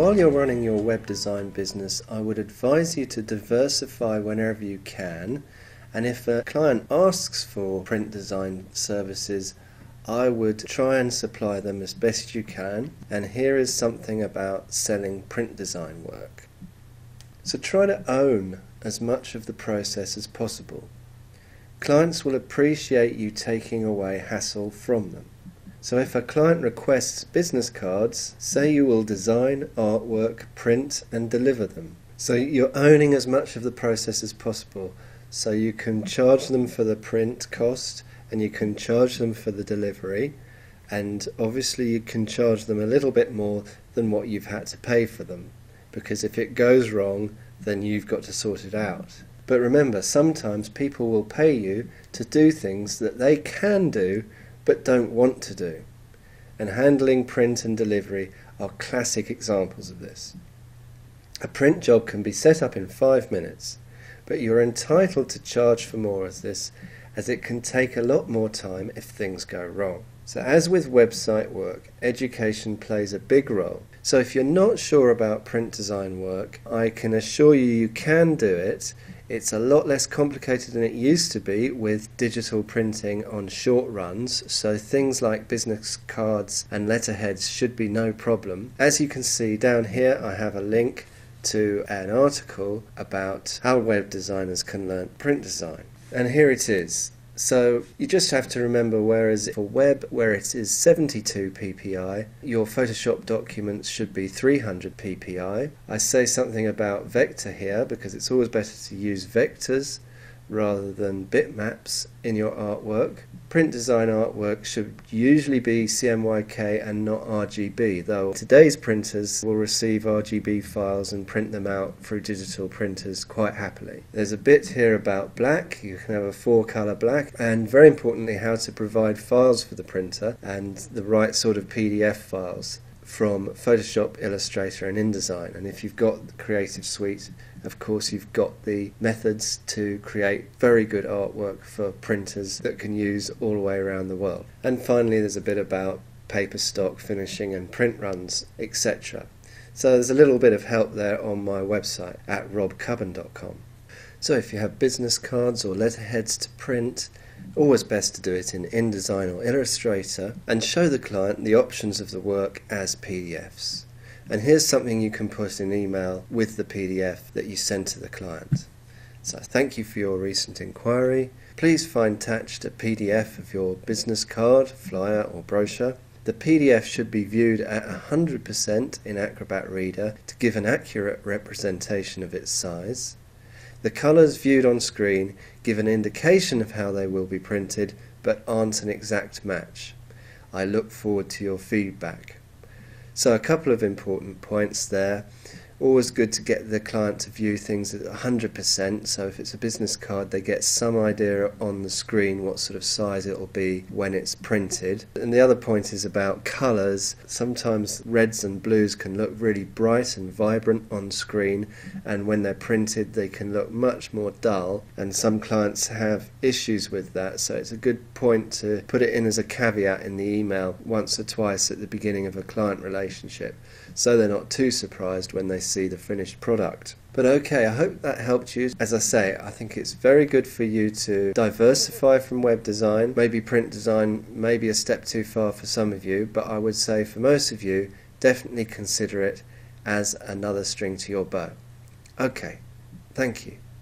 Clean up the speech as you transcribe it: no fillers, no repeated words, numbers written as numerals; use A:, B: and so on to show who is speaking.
A: while you're running your web design business, I would advise you to diversify whenever you can, and if a client asks for print design services, I would try and supply them as best you can. And here is something about selling print design work. So try to own as much of the process as possible. Clients will appreciate you taking away hassle from them. So if a client requests business cards, say you will design, artwork, print and deliver them. So you're owning as much of the process as possible. So you can charge them for the print cost and you can charge them for the delivery, and obviously you can charge them a little bit more than what you've had to pay for them, because if it goes wrong then you've got to sort it out. But remember, sometimes people will pay you to do things that they can do but don't want to do. And handling print and delivery are classic examples of this. A print job can be set up in 5 minutes, but you're entitled to charge for more as this, as it can take a lot more time if things go wrong. So as with website work, education plays a big role. So if you're not sure about print design work, I can assure you you can do it. It's a lot less complicated than it used to be with digital printing on short runs, so things like business cards and letterheads should be no problem. As you can see down here, I have a link to an article about how web designers can learn print design. And here it is. So you just have to remember, whereas for web, where it is 72 ppi, your Photoshop documents should be 300 ppi. I say something about vector here because it's always better to use vectors rather than bitmaps in your artwork. Print design artwork should usually be CMYK and not RGB, though today's printers will receive RGB files and print them out through digital printers quite happily. There's a bit here about black. You can have a 4-color black, and very importantly how to provide files for the printer and the right sort of PDF files from Photoshop, Illustrator and InDesign. And if you've got the Creative Suite, of course you've got the methods to create very good artwork for printers that can use all the way around the world. And finally there's a bit about paper stock, finishing and print runs, etc. So there's a little bit of help there on my website at robcubbon.com. So if you have business cards or letterheads to print, always best to do it in InDesign or Illustrator and show the client the options of the work as PDFs. And here's something you can put in email with the PDF that you send to the client. So thank you for your recent inquiry. Please find attached a PDF of your business card, flyer or brochure. The PDF should be viewed at 100% in Acrobat Reader to give an accurate representation of its size. The colours viewed on screen give an indication of how they will be printed but aren't an exact match. I look forward to your feedback. So a couple of important points there. Always good to get the client to view things at 100%, so if it's a business card they get some idea on the screen what sort of size it will be when it's printed. And the other point is about colours. Sometimes reds and blues can look really bright and vibrant on screen, and when they're printed they can look much more dull, and some clients have issues with that, so it's a good point to put it in as a caveat in the email once or twice at the beginning of a client relationship, so they're not too surprised when they see the finished product. But okay, I hope that helped you. As I say, I think it's very good for you to diversify from web design. Maybe print design may be a step too far for some of you, but I would say for most of you, definitely consider it as another string to your bow. Okay, thank you.